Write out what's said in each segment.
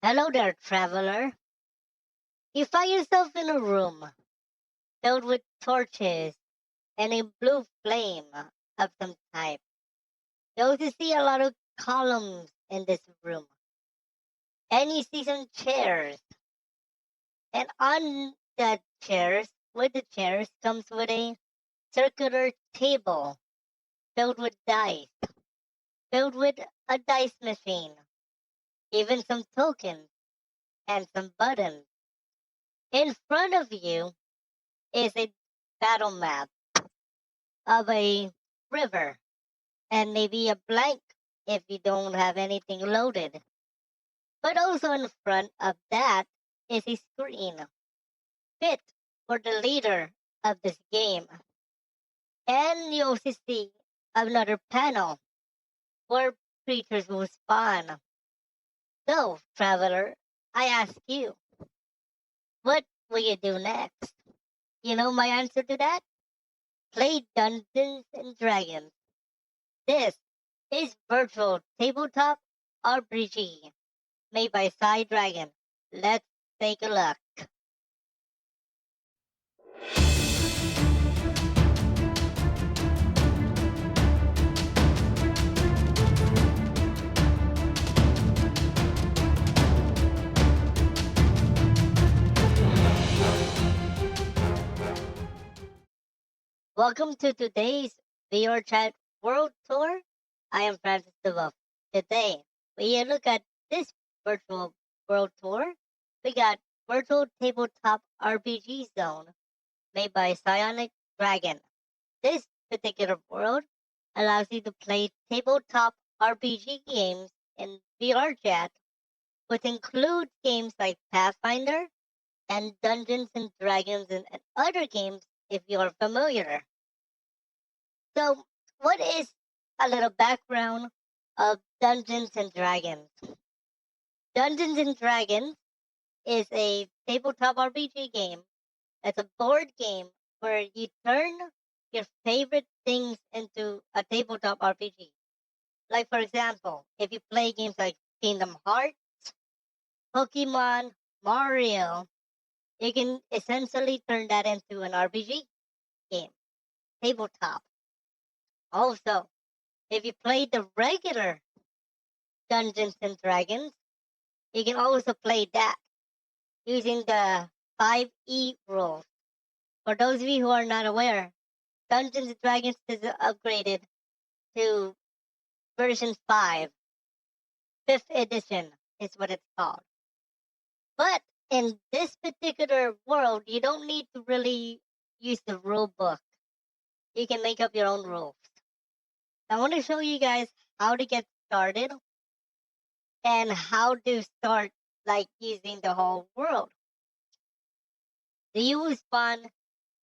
Hello there, traveler. You find yourself in a room filled with torches and a blue flame of some type. You also see a lot of columns in this room, and you see some chairs. And on with the chairs, comes with a circular table filled with dice, filled with a dice machine, even some tokens and some buttons. In front of you is a battle map of a river and maybe a blank if you don't have anything loaded. But also in front of that is a screen fit for the leader of this game. And you also see another panel where creatures will spawn. So, traveler, I ask you, what will you do next? You know my answer to that? Play Dungeons and Dragons. This is Virtual Tabletop RPG made by Psy Dragon. Let's take a look. Welcome to today's VRChat World Tour. I am Francis the Hedgehog. Today, we look at this virtual world tour. We got Virtual Tabletop RPG Zone made by Psionic Dragon. This particular world allows you to play tabletop RPG games in VRChat, which includes games like Pathfinder and Dungeons and Dragons and other games if you are familiar. So, what is a little background of Dungeons and Dragons? Dungeons and Dragons is a tabletop RPG game. It's a board game where you turn your favorite things into a tabletop RPG. Like, for example, if you play games like Kingdom Hearts, Pokemon, Mario, you can essentially turn that into an RPG game, tabletop. Also, if you play the regular Dungeons and Dragons, you can also play that using the 5E rules. For those of you who are not aware, Dungeons and Dragons is upgraded to version 5, 5th edition is what it's called. But in this particular world, you don't need to really use the rule book. You can make up your own rules. I want to show you guys how to get started and how to start like using the whole world. So you will spawn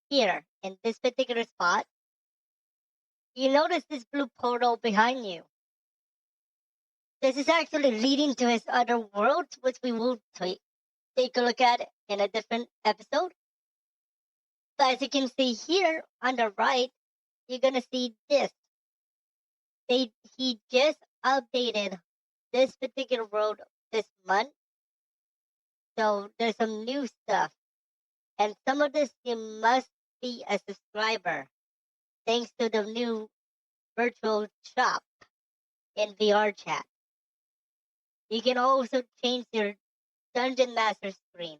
here in this particular spot. You notice this blue portal behind you. This is actually leading to his other world, which we will take a look at in a different episode. But as you can see here on the right, you're gonna see this. He just updated this particular world this month. So there's some new stuff. And some of this you must be a subscriber thanks to the new virtual shop in VRChat. You can also change your Dungeon Master screen.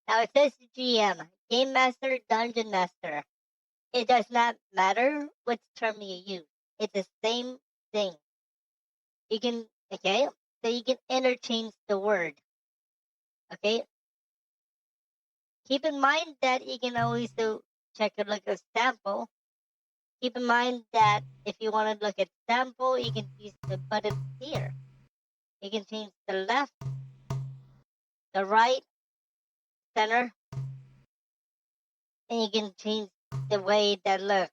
Now it says GM, Game Master, Dungeon Master. It does not matter which term you use. It's the same thing. You can, okay, so you can interchange the word. Okay. Keep in mind that you can also check a look at sample. Keep in mind that if you want to look at sample, you can use the button here. You can change the left, the right, center, and you can change the way that looks.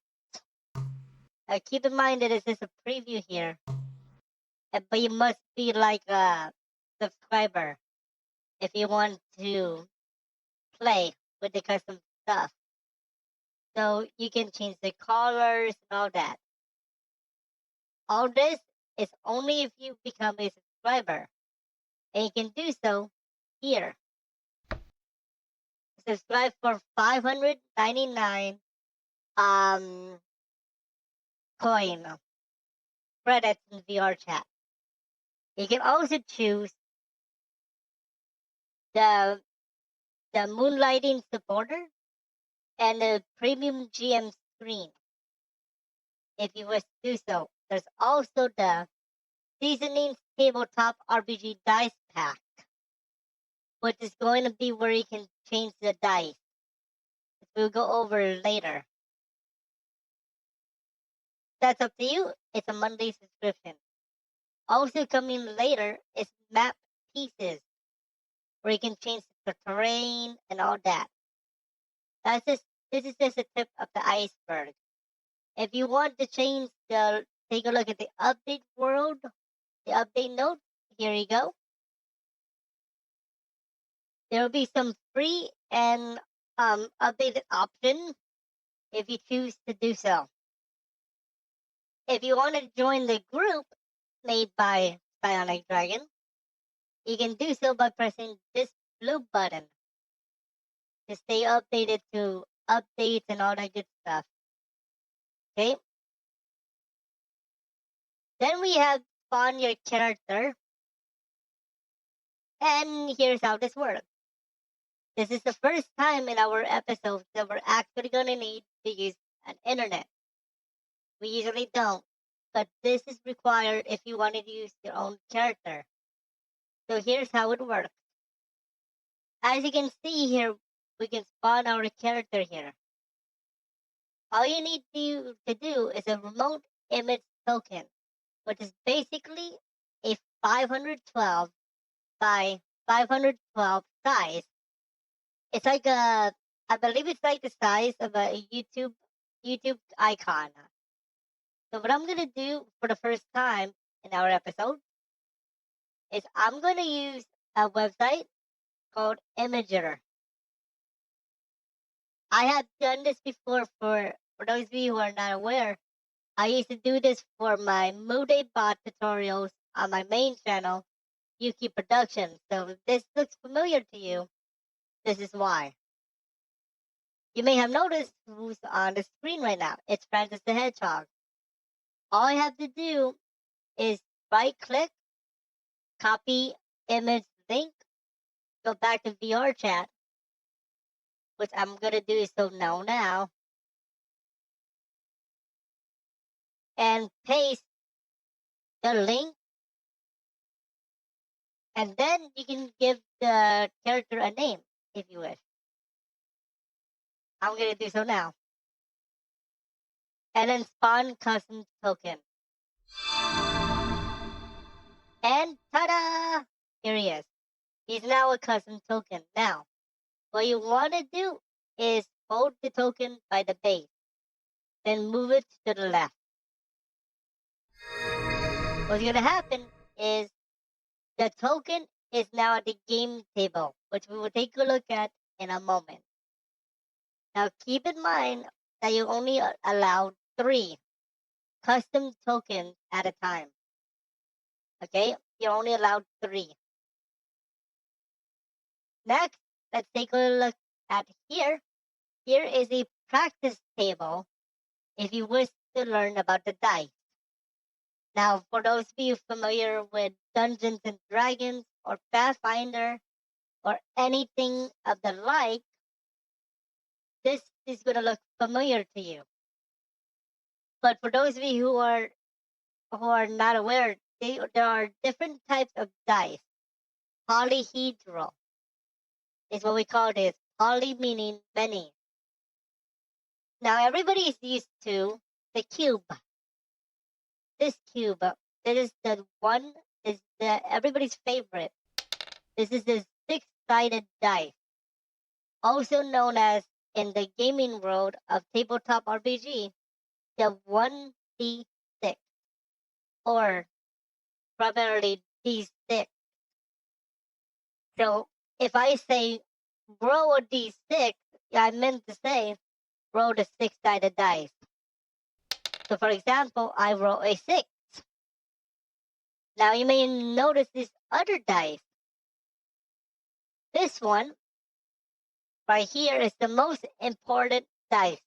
Keep in mind that this is a preview here, but you must be like a subscriber if you want to play with the custom stuff. So you can change the colors and all that. All this is only if you become a subscriber. And you can do so here. Subscribe for 599 coin credits in VRChat. You can also choose the moonlighting supporter and the premium GM screen if you wish to do so. There's also the seasoning tabletop RPG dice pack, which is going to be where you can change the dice. We'll go over later. That's up to you. It's a monthly subscription. Also coming later is map pieces, where you can change the terrain and all that. This is just a tip of the iceberg. If you want to take a look at the update world, the update note, here you go. There will be some free and updated options if you choose to do so. If you want to join the group made by Psionic Dragon, you can do so by pressing this blue button to stay updated to updates and all that good stuff. Okay? Then we have spawn your character. And here's how this works. This is the first time in our episodes that we're actually going to need to use an internet. We usually don't, but this is required if you want to use your own character. So here's how it works. As you can see here, we can spawn our character here. All you need to do is a remote image token, which is basically a 512 by 512 size. It's like I believe it's like the size of a YouTube icon. So what I'm gonna do for the first time in our episode is I'm gonna use a website called Imager. I have done this before for those of you who are not aware. I used to do this for my Moody bot tutorials on my main channel, Yuki Productions. So if this looks familiar to you, this is why. You may have noticed who's on the screen right now. It's Francis the Hedgehog. All I have to do is right click, copy image link, go back to VRChat, which I'm going to do so now, and paste the link. And then you can give the character a name if you wish. I'm going to do so now. And then spawn custom token. And ta-da! Here he is. He's now a custom token. Now, what you want to do is hold the token by the base, then move it to the left. What's going to happen is the token is now at the game table, which we will take a look at in a moment. Now, keep in mind that you only allow 3 custom tokens at a time. Okay? You're only allowed 3. Next, let's take a look at here. Here is a practice table if you wish to learn about the dice. Now, for those of you familiar with Dungeons and Dragons or Pathfinder or anything of the like, this is going to look familiar to you. But for those of you who are not aware, there are different types of dice. Polyhedral is what we call this. Poly meaning many. Now everybody is used to the cube. This cube, this is the one, is everybody's favorite. This is the 6-sided dice, also known as in the gaming world of tabletop RPG, the 1d6, or primarily d6. So if I say roll a d6, I meant to say roll the 6-sided dice. So for example, I roll a 6. Now you may notice this other dice. This one right here is the most important dice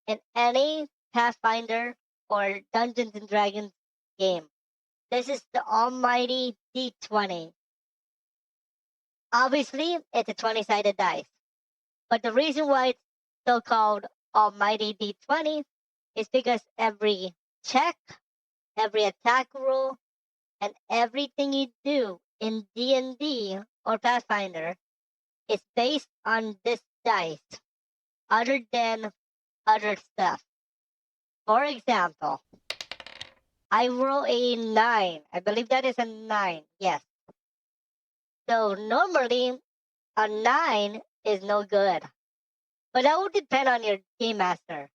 in any Pathfinder or Dungeons and Dragons game. This is the almighty D20. Obviously, it's a 20-sided dice. But the reason why it's so-called almighty D20 is because every check, every attack roll, and everything you do in D&D or Pathfinder is based on this dice, other than other stuff. For example, I roll a 9. I believe that is a 9. Yes. So normally a 9 is no good. But that would depend on your game master.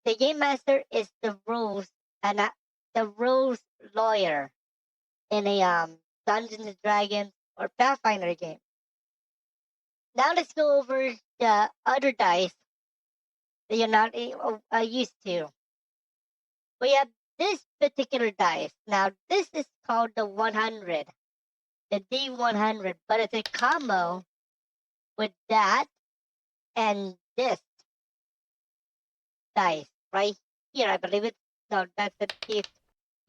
The game master is the rules and the rules lawyer in a Dungeons and Dragons or Pathfinder game. Now let's go over the other dice that you're not used to. We have this particular dice. Now this is called the 100, the D100, but it's a combo with that and this dice right here. I believe it's no, that's the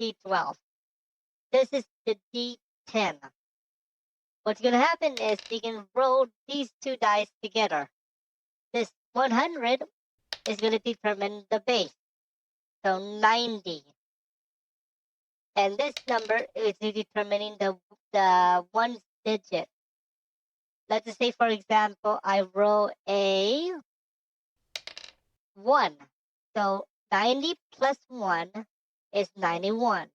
D12. This is the D10. What's gonna happen is you can roll these two dice together. This 100 is gonna determine the base, so 90. And this number is determining the one digit. Let's just say, for example, I roll a 1. So 90 plus 1 is 91.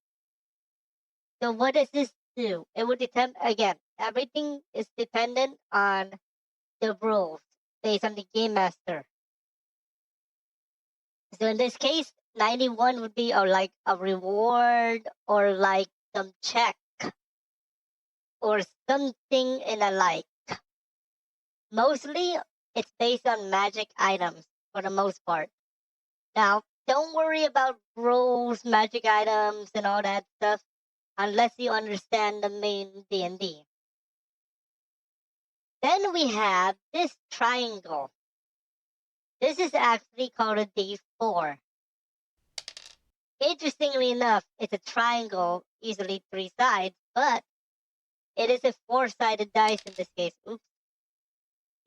So what does this do? It would determine, again, everything is dependent on the rules based on the game master. So in this case, 91 would be like a reward or like some check or something in a like. Mostly, it's based on magic items for the most part. Now, don't worry about rules, magic items, and all that stuff unless you understand the main D&D. Then we have this triangle. This is actually called a D4. Interestingly enough, it's a triangle, easily 3 sides, but it is a 4-sided dice in this case. Oops.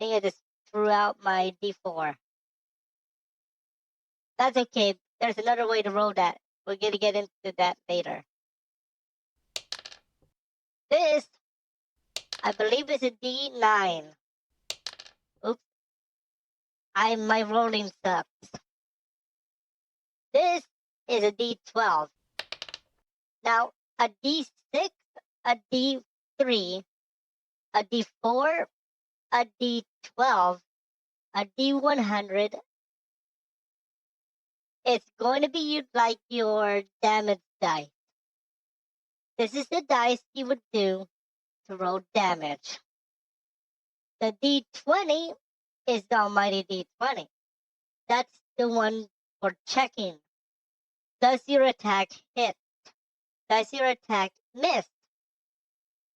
I think I just threw out my D4. That's okay. There's another way to roll that. We're going to get into that later. This, I believe, is a D9. Oops. My rolling sucks. This is a D12. Now, a D6, a D3, a D4, a D12, a D100. It's going to be like your damage dice. This is the dice you would do to roll damage. The D20 is the almighty D20. That's the one for checking. Does your attack hit? Does your attack miss?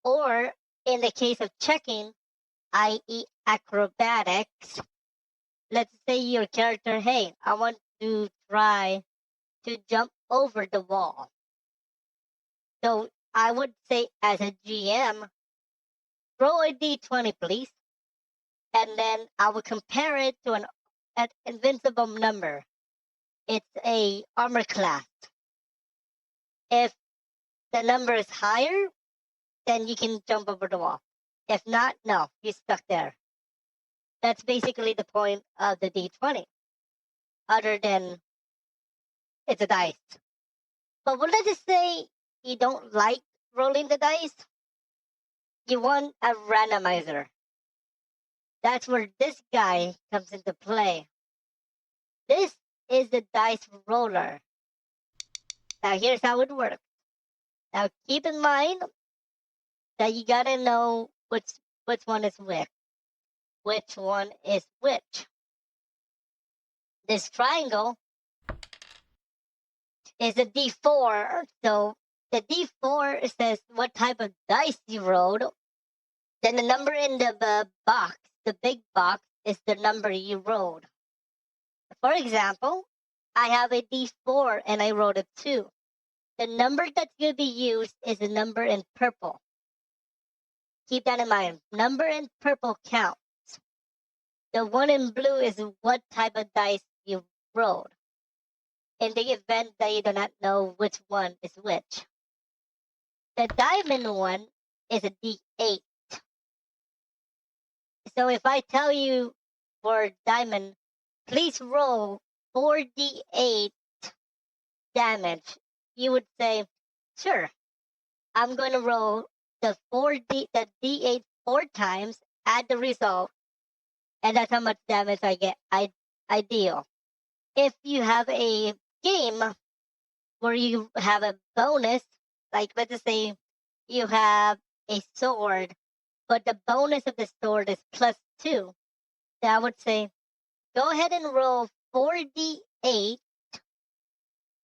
Or in the case of checking, i.e. acrobatics, let's say your character, hey, I want to try to jump over the wall. So I would say as a GM, roll a D20 please. And then I will compare it to an invincible number. It's a armor class. If the number is higher, then you can jump over the wall. If not, no, you're stuck there. That's basically the point of the D20. Other than it's a dice. But let's just say you don't like rolling the dice. You want a randomizer. That's where this guy comes into play. This is the dice roller. Now here's how it works. Now keep in mind that you gotta know which one is which one is which. This triangle is a D4, so the D4 says what type of dice you rolled, Then the number in the box, the big box, is the number you rolled. For example, I have a D4 and I rolled a 2. The number that's going to be used is a number in purple. Keep that in mind. Number in purple counts. The one in blue is what type of dice you rolled. In the event that you do not know which one is which. The diamond one is a D8. So if I tell you for diamond, please roll 4d8 damage, you would say, sure, I'm going to roll the d8 4 times, add the result, and that's how much damage I get. I deal. If you have a game where you have a bonus, like let's just say you have a sword, but the bonus of the sword is +2, then I would say, go ahead and roll 4d8,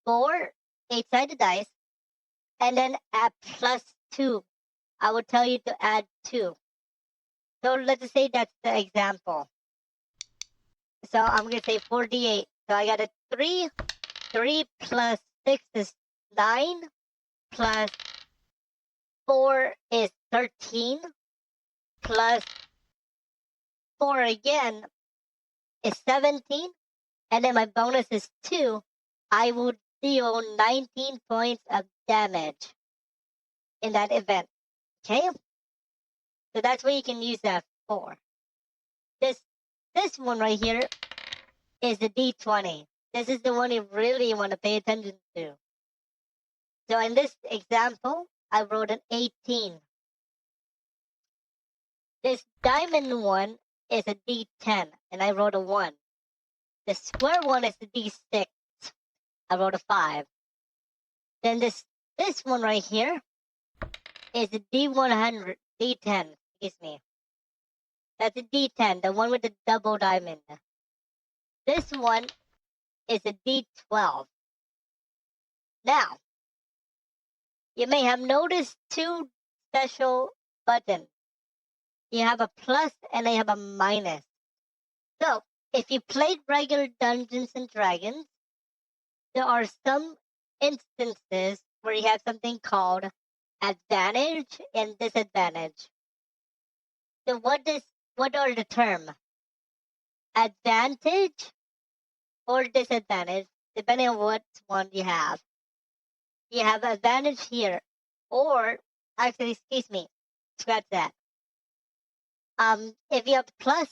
4 8-sided dice, and then add +2. I would tell you to add 2. So let's just say that's the example. So I'm going to say 4d8. So I got a 3. 3 plus 6 is 9. Plus 4 is 13. Plus 4 again is 17. And then my bonus is 2. I would deal 19 points of damage in that event. Okay? So that's what you can use that for. This one right here is the D20. This is the one you really want to pay attention to. So in this example, I wrote an 18. This diamond one is a D10, and I wrote a 1. The square one is a D6. I wrote a 5. Then this one right here is a D100, D10, excuse me. That's a D10, the one with the double diamond. This one is a D12. Now, you may have noticed 2 special buttons. You have a plus and you have a minus. So, if you played regular Dungeons and Dragons, there are some instances where you have something called advantage and disadvantage. So what are the term? Advantage or disadvantage, depending on what one you have. You have advantage here, or actually, excuse me, scratch that. If you have plus,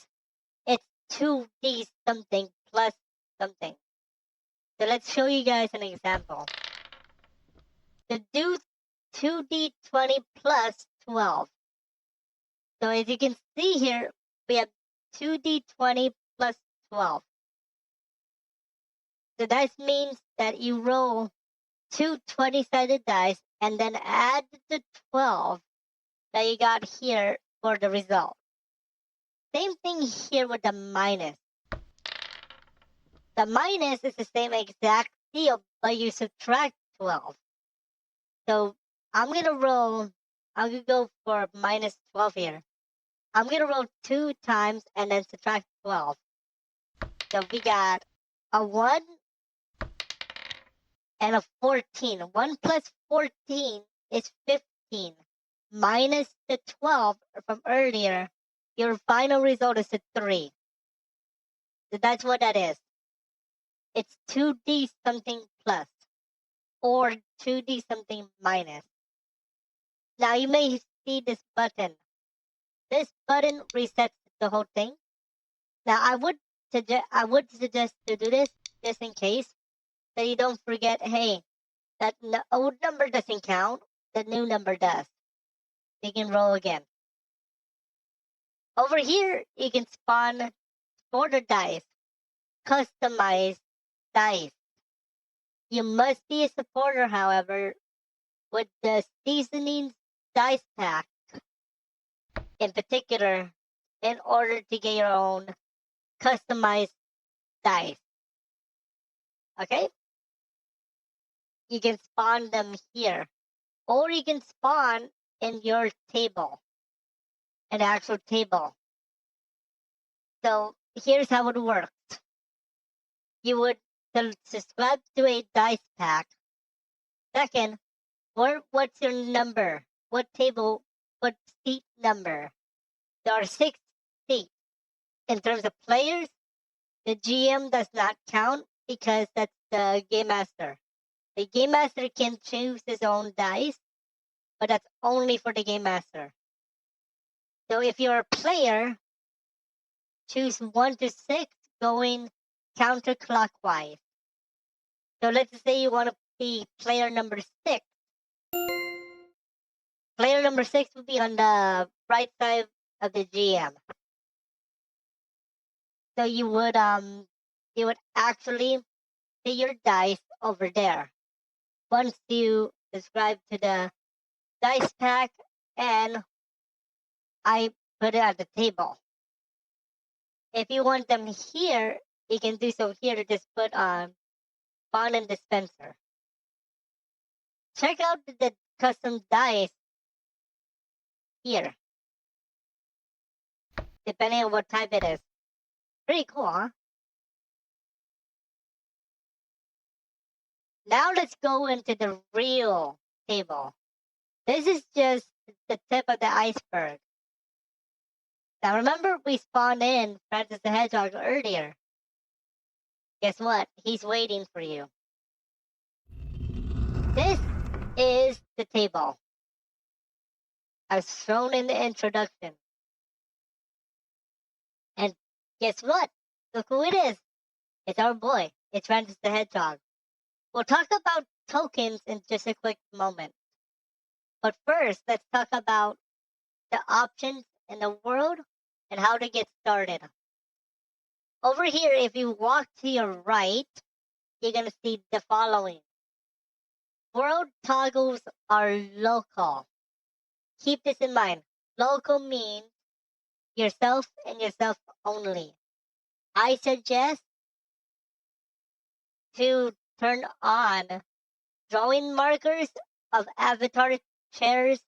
it's 2d something plus something. So let's show you guys an example. To do 2d20 plus 12. So as you can see here, we have 2d20 plus 12. So that means that you roll 2 20-sided dice and then add the 12 that you got here for the result. Same thing here with the minus. The minus is the same exact deal, but you subtract 12. So I'm going to go for minus 12 here. I'm going to roll 2 times and then subtract 12. So we got a 1 and a 14. 1 plus 14 is 15. Minus the 12 from earlier, your final result is a 3. So that's what that is. It's 2d something plus or 2d something minus. Now you may see this button. This button resets the whole thing. Now I would suggest to do this just in case, so you don't forget, hey, that old number doesn't count, the new number does. You can roll again. Over here, you can spawn order dice, customized dice. You must be a supporter, however, with the seasonings dice pack in particular, in order to get your own customized dice. Okay? You can spawn them here, or you can spawn in your table. an actual table. So here's how it works. You would subscribe to a dice pack. Second, what's your number? What table? What seat number? There are 6 seats. In terms of players, the GM does not count because that's the game master. The game master can choose his own dice, but that's only for the game master. So if you're a player, choose 1 to 6 going counterclockwise. So let's say you want to be player number 6. Player number 6 would be on the right side of the GM. So you would actually see your dice over there. Once you subscribe to the dice pack, and I put it at the table. If you want them here, you can do so here. Just put on Pawn and Dispenser. Check out the custom dice here, depending on what type it is. Pretty cool, huh? Now let's go into the real table. This is just the tip of the iceberg. Now remember we spawned in Francis the Hedgehog earlier. Guess what? He's waiting for you. This is the table, as shown in the introduction. And guess what? Look who it is. It's our boy. It's Francis the Hedgehog. We'll talk about tokens in just a quick moment. But first, let's talk about the options in the world and how to get started. Over here, if you walk to your right, you're going to see the following. World toggles are local. Keep this in mind. Local means yourself and yourself only. I suggest to turn on drawing markers of avatar chairs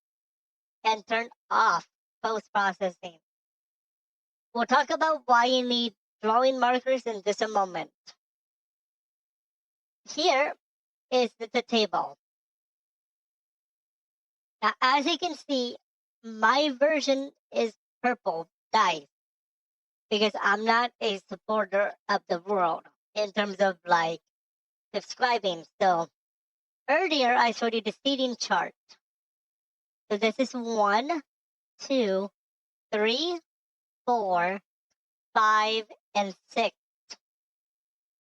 and turn off post-processing. We'll talk about why you need drawing markers in just a moment. Here is the table. Now, as you can see, my version is purple dice because I'm not a supporter of the world in terms of like subscribing. So earlier I showed you the seating chart. So this is 1, 2, 3, 4, 5, and 6.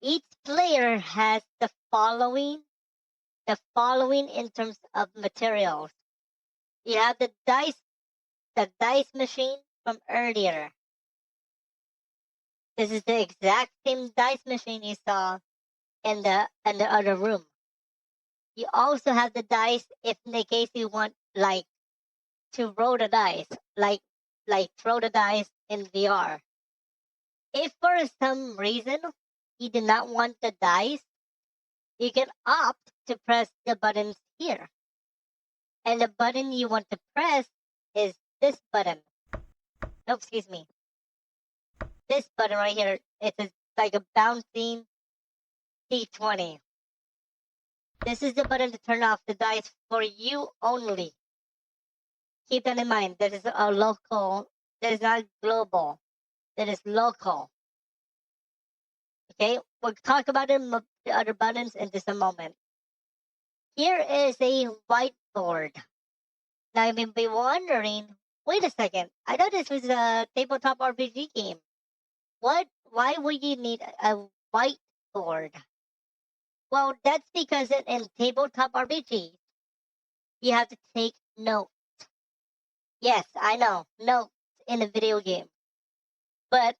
Each player has the following in terms of materials. You have the dice machine from earlier. This is the exact same dice machine you saw in the other room. You also have the dice if in the case you want like to roll the dice, like throw the dice in VR. If for some reason you do not want the dice, you can opt to press the buttons here. And the button you want to press is this button. No, excuse me. This button right here. It's like a bouncing D20. This is the button to turn off the dice for you only. Keep that in mind. This is a local. That is not global. That is local. Okay, we'll talk about the other buttons in just a moment. Here is a whiteboard. Now you may be wondering, wait a second, I thought this was a tabletop RPG game. Why would you need a whiteboard? Well, that's because in tabletop RPG, you have to take notes. Yes, I know, notes in a video game. But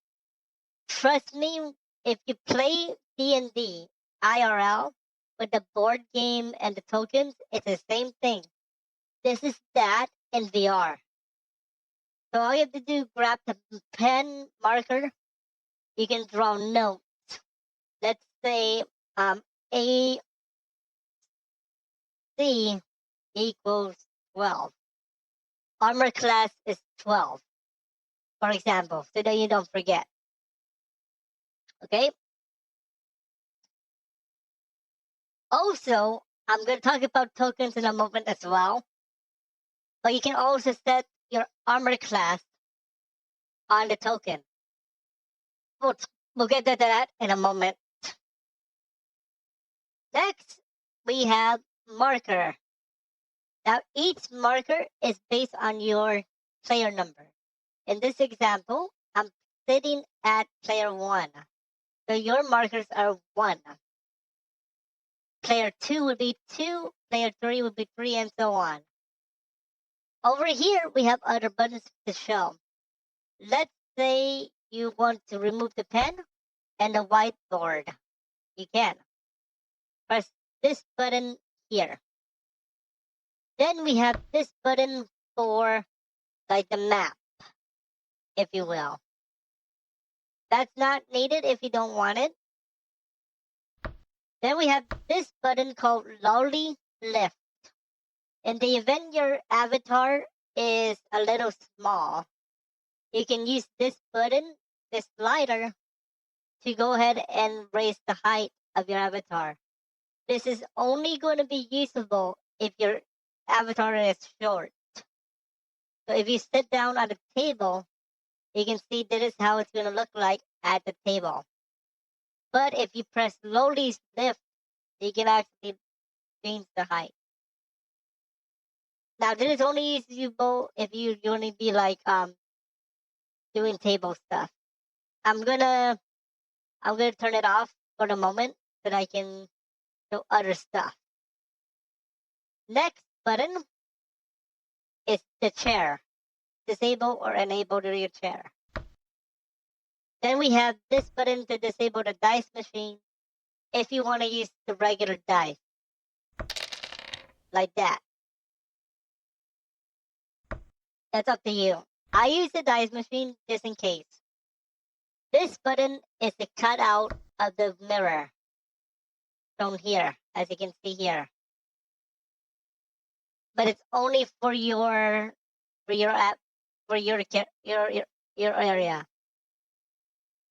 trust me, if you play D&D IRL with the board game and the tokens, it's the same thing. This is that in VR. So all you have to do, grab the pen marker. You can draw notes. Let's say AC equals 12. Armor class is 12. for example, so that you don't forget. Okay? Also, I'm going to talk about tokens in a moment as well. But you can also set your armor class on the token. We'll get to that in a moment. Next, we have marker. Now, each marker is based on your player number. In this example, I'm sitting at player 1. So your markers are 1. Player 2 would be 2, player 3 would be 3, and so on. Over here, we have other buttons to show. Let's say you want to remove the pen and the whiteboard. You can. Press this button here. Then we have this button for like the map, if you will. That's not needed if you don't want it. Then we have this button called lolly lift. In the event your avatar is a little small, you can use this button, this slider, to go ahead and raise the height of your avatar. This is only going to be usable if your avatar is short. So if you sit down at a table, you can see this is how it's going to look like at the table. But if you press slowly lift, you can actually change the height. Now this is only usable if you're going to be like doing table stuff. I'm gonna turn it off for the moment so that I can show other stuff. Next button is the chair. Disable or enable your chair. Then we have this button to disable the dice machine if you want to use the regular dice. Like that. That's up to you. I use the dice machine just in case. This button is the cutout of the mirror. Shown here, as you can see here. But it's only for your app, for your area.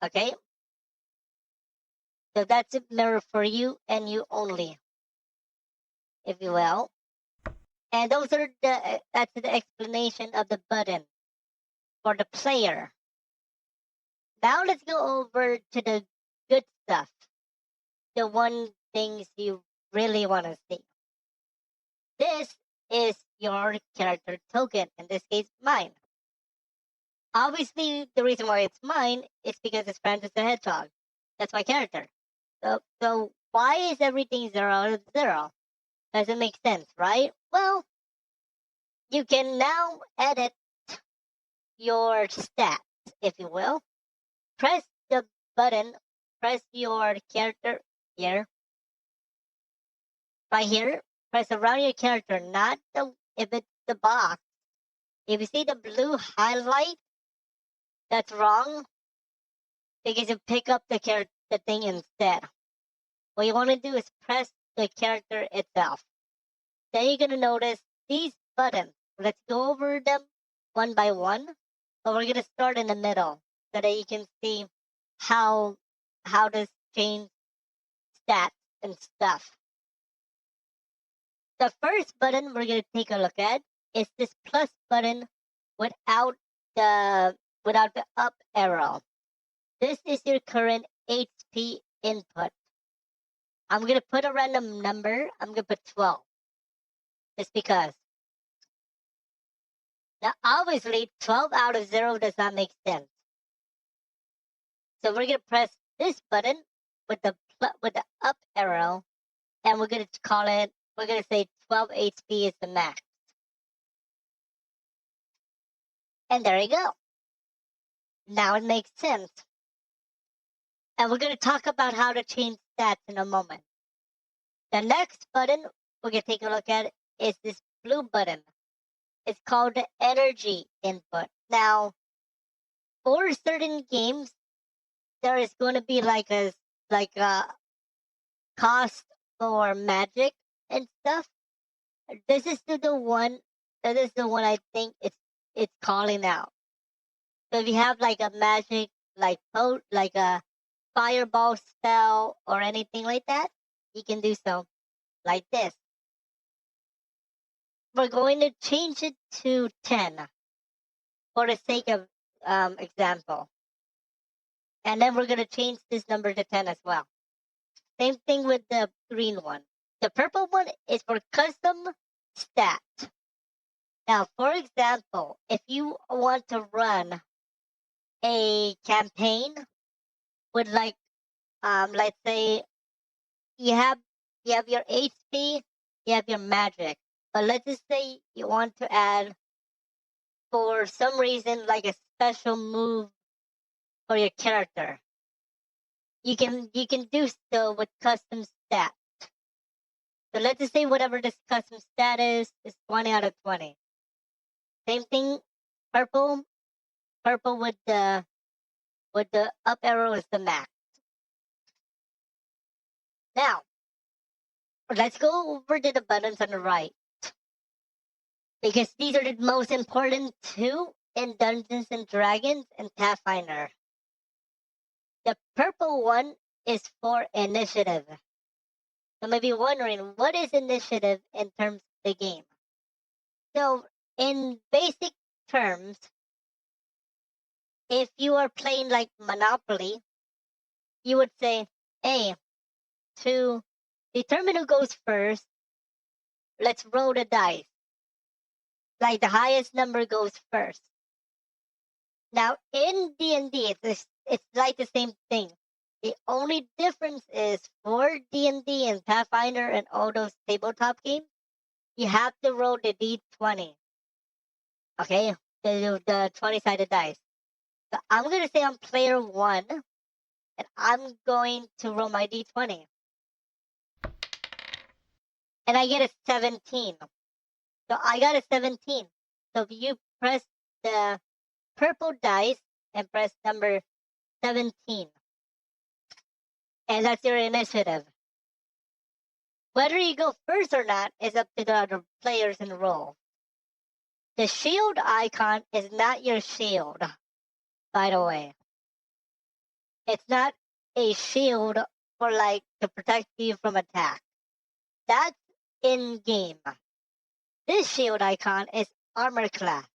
Okay? So that's a mirror for you and you only, if you will. And those are that's the explanation of the button for the player. Now let's go over to the good stuff. The one things you really want to see. This is your character token, in this case, mine. Obviously, the reason why it's mine is because it's Francis the Hedgehog. That's my character. So why is everything 0 out of 0? Doesn't make sense, right? Well, you can now edit your stats, if you will. Press the button, press your character here. Right here, press around your character, not if it's the box. If you see the blue highlight, that's wrong because you pick up the thing instead. What you want to do is press the character itself. Then you're gonna notice these buttons. Let's go over them one by one, but we're gonna start in the middle so that you can see how this change stats and stuff. The first button we're gonna take a look at is this plus button without the up arrow. This is your current HP input. I'm going to put a random number. I'm going to put 12. Just because. Now, obviously, 12 out of 0 does not make sense. So we're going to press this button with the up arrow, and we're going to say 12 HP is the max. And there you go. Now it makes sense. And we're going to talk about how to change stats in a moment. The next button we're going to take a look at is this blue button. It's called the energy input. Now, for certain games, there is going to be like a cost for magic and stuff. This is the one I think it's calling out. So if you have like a magic, like a fireball spell or anything like that, you can do so like this. We're going to change it to 10 for the sake of example. And then we're going to change this number to 10 as well. Same thing with the green one. The purple one is for custom stat. Now, for example, if you want to run a campaign with like, let's say you have your HP, you have your magic, but let's just say you want to add for some reason like a special move for your character. You can do so with custom stat. So let's just say whatever this custom stat is 20 out of 20. Same thing, purple with the up arrow is the max. Now, let's go over to the buttons on the right, because these are the most important two in Dungeons and Dragons and Pathfinder. The purple one is for initiative. You may be wondering, what is initiative in terms of the game? So, in basic terms, if you are playing like Monopoly, you would say, hey, to determine who goes first, let's roll the dice. Like the highest number goes first. Now, in DnD, it's like the same thing. The only difference is for D&D and Pathfinder and all those tabletop games, you have to roll the D20. Okay? The 20-sided dice. So I'm going to say I'm player 1, and I'm going to roll my D20. And I get a 17. So I got a 17. So if you press the purple dice and press number 17, and that's your initiative. Whether you go first or not is up to the other players in the roll. The shield icon is not your shield, by the way. It's not a shield for like to protect you from attack. That's in game. This shield icon is armor class.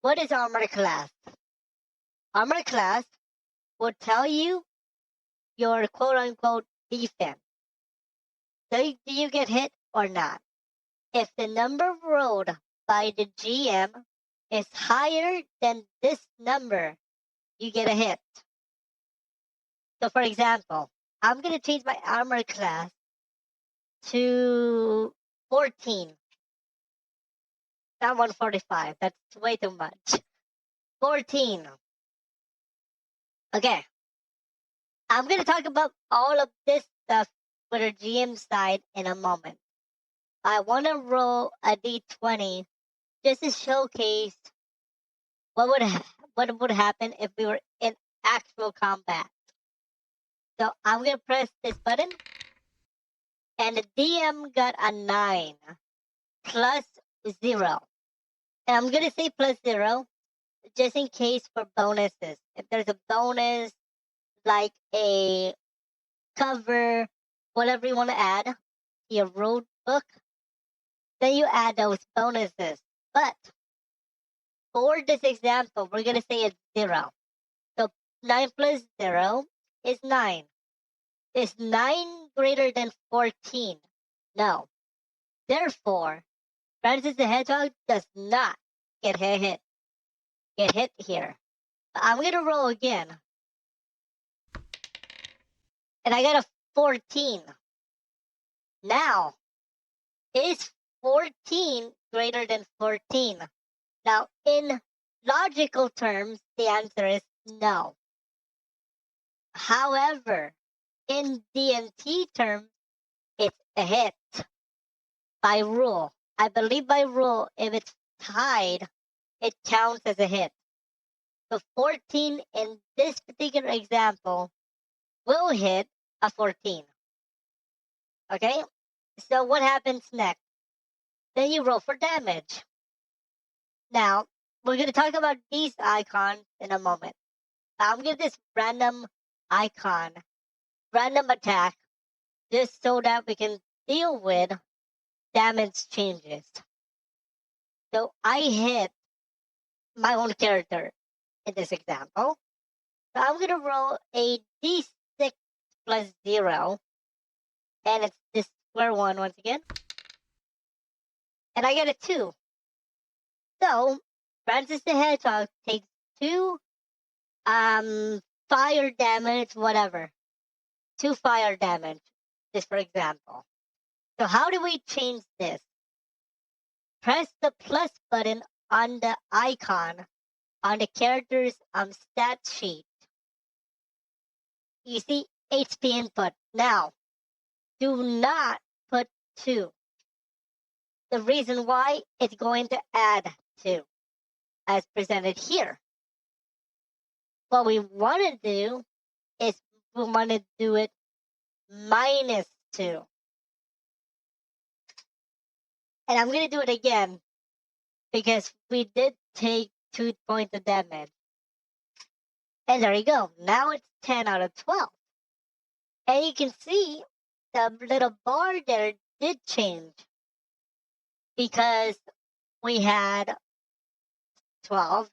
What is armor class? Armor class will tell you your quote unquote defense. So do you get hit or not? If the number rolled by the GM is higher than this number, you get a hit. So for example, I'm going to change my armor class to 14. Not 145. That's way too much. 14. Okay. I'm going to talk about all of this stuff for the GM side in a moment. I want to roll a d20 just to showcase what would happen if we were in actual combat. So I'm going to press this button, and the DM got a 9 plus 0. And I'm going to say plus 0 just in case for bonuses. If there's a bonus, like a cover, whatever you want to add to your rule book, then you add those bonuses. But for this example, we're going to say it's 0. So 9 plus 0 is 9. Is 9 greater than 14? No. Therefore, Francis the Hedgehog does not get hit here. I'm going to roll again. And I got a 14. Now, is 14 greater than 14? Now, in logical terms, the answer is no. However, in D&T terms, it's a hit by rule. I believe by rule, if it's tied, it counts as a hit. So 14 in this particular example will hit a 14. Okay? So what happens next? Then you roll for damage. Now, we're going to talk about these icons in a moment. I'm going to this random icon, random attack, just so that we can deal with damage changes. So I hit my own character in this example. So I'm going to roll a d6 plus 0, and it's this square one once again. And I get a 2. So Francis the Hedgehog takes 2 fire damage, whatever. 2 fire damage, just for example. So how do we change this? Press the plus button on the icon on the character's stat sheet. You see HP input. Now, do not put 2. The reason why, it's going to add 2, as presented here. What we want to do is we want to do it minus 2. And I'm going to do it again because we did take 2 points of damage. And there you go. Now it's 10 out of 12. And you can see the little bar there did change because we had 12.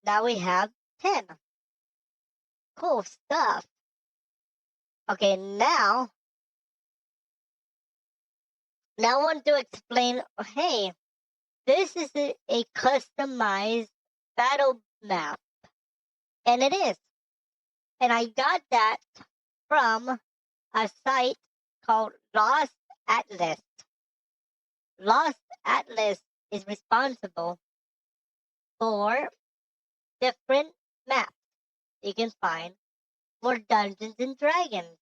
Now we have 10. Cool stuff. Okay, now I want to explain, hey, this is a customized battle map. And it is. And I got that from a site called Lost Atlas. Lost Atlas is responsible for different maps you can find for Dungeons and Dragons.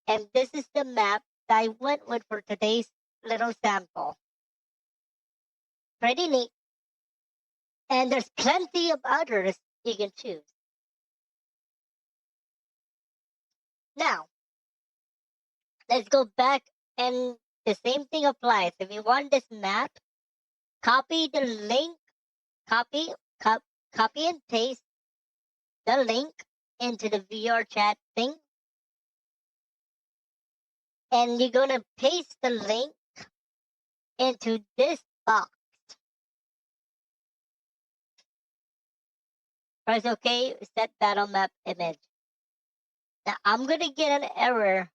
And this is the map that I went with for today's little sample. Pretty neat. And there's plenty of others you can choose. Now, let's go back, and the same thing applies. If you want this map, copy the link, copy and paste the link into the VRChat thing. And you're going to paste the link into this box. Press OK, set battle map image. Now I'm going to get an error.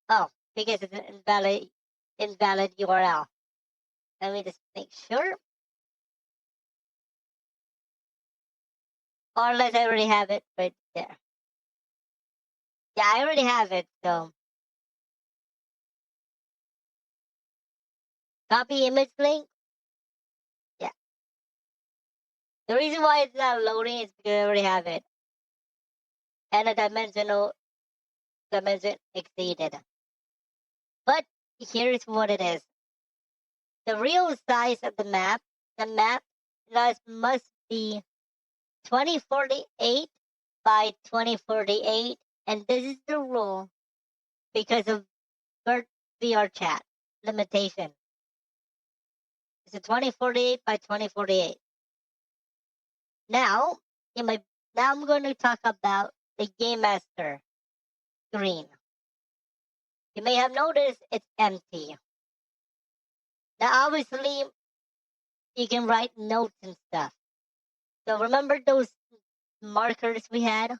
Oh, because it's an invalid URL. Let me just make sure. Or unless I already have it right there. Yeah, I already have it, so. Copy image link. Yeah. The reason why it's not loading is because I already have it. And the dimension exceeded. But here's what it is. The real size of the map must be 2048 by 2048, and this is the rule because of VRChat limitation. It's a 2048 by 2048. Now I'm going to talk about the Game Master screen. You may have noticed it's empty. Now obviously you can write notes and stuff. So remember those markers we had?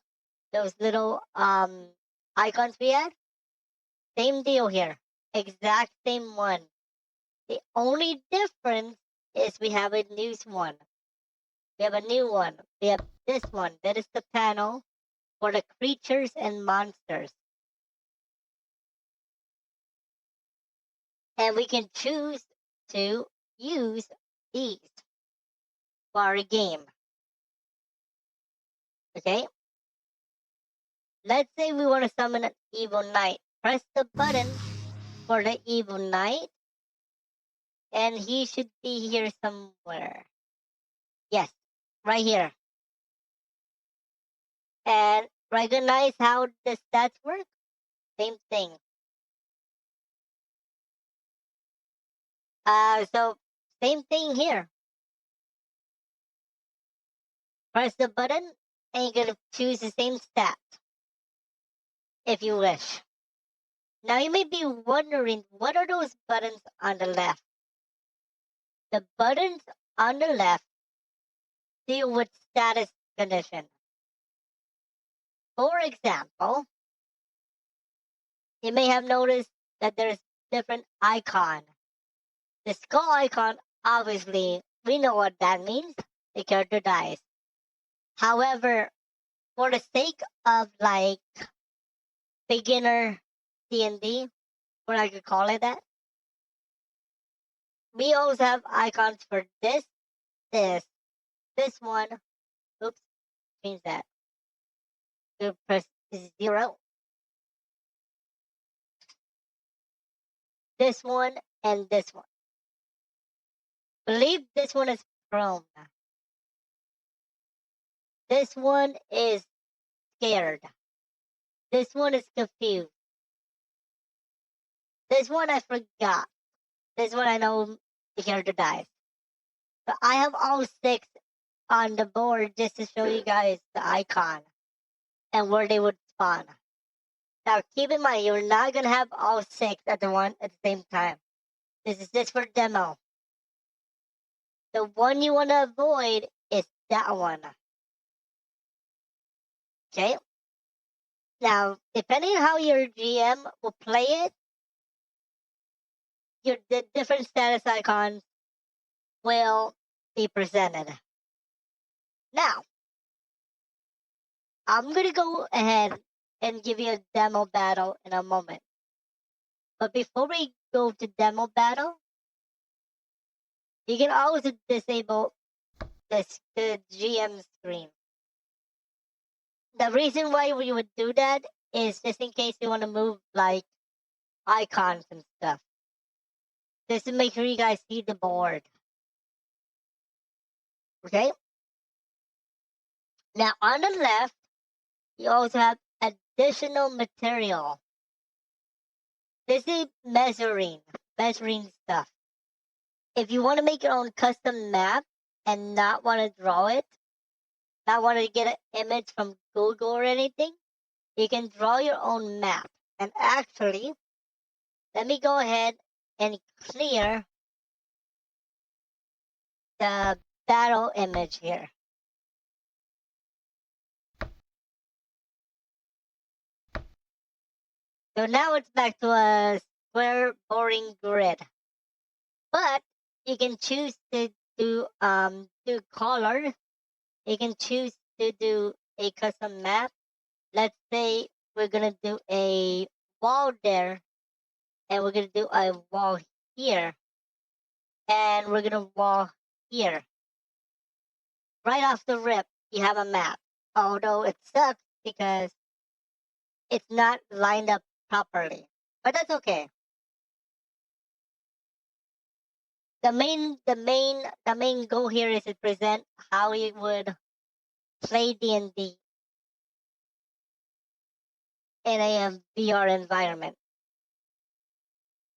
Those little icons we had? Same deal here. Exact same one. The only difference is we have a new one. We have a new one. We have this one. That is the panel for the creatures and monsters. And we can choose to use these for our game. Okay? Let's say we want to summon an evil knight. Press the button for the evil knight. And he should be here somewhere. Yes, right here. And recognize how the stats work? Same thing. So same thing here. Press the button and you're gonna choose the same stat if you wish. Now you may be wondering, what are those buttons on the left? The buttons on the left deal with status condition. For example, you may have noticed that there's different icon. The skull icon, obviously, we know what that means. The character dies. However, for the sake of like beginner D&D, or I could call it that, we also have icons for this, this one. Oops, change that. You press 0. This one and this one. Believe this one is prone. This one is scared. This one is confused. This one I forgot. This one I know the character dies. But I have all 6 on the board just to show you guys the icon and where they would spawn. Now keep in mind, you're not gonna have all 6 at the same time. This is just for demo. The one you want to avoid is that one. Okay? Now, depending on how your GM will play it, the different status icons will be presented. Now, I'm going to go ahead and give you a demo battle in a moment. But before we go to demo battle, you can also disable the GM screen. The reason why we would do that is just in case you want to move like icons and stuff. Just to make sure you guys see the board. Okay? Now on the left, you also have additional material. This is measuring stuff. If you want to make your own custom map and not want to draw it, not want to get an image from Google or anything, you can draw your own map. And actually, let me go ahead and clear the battle image here. So now it's back to a square boring grid. But you can choose to do color. You can choose to do a custom map. Let's say we're gonna do a wall there, and we're gonna do a wall here, and we're gonna wall here. Right off the rip, you have a map. Although it sucks because it's not lined up properly, but that's okay. The main goal here is to present how you would play D&D in a VR environment.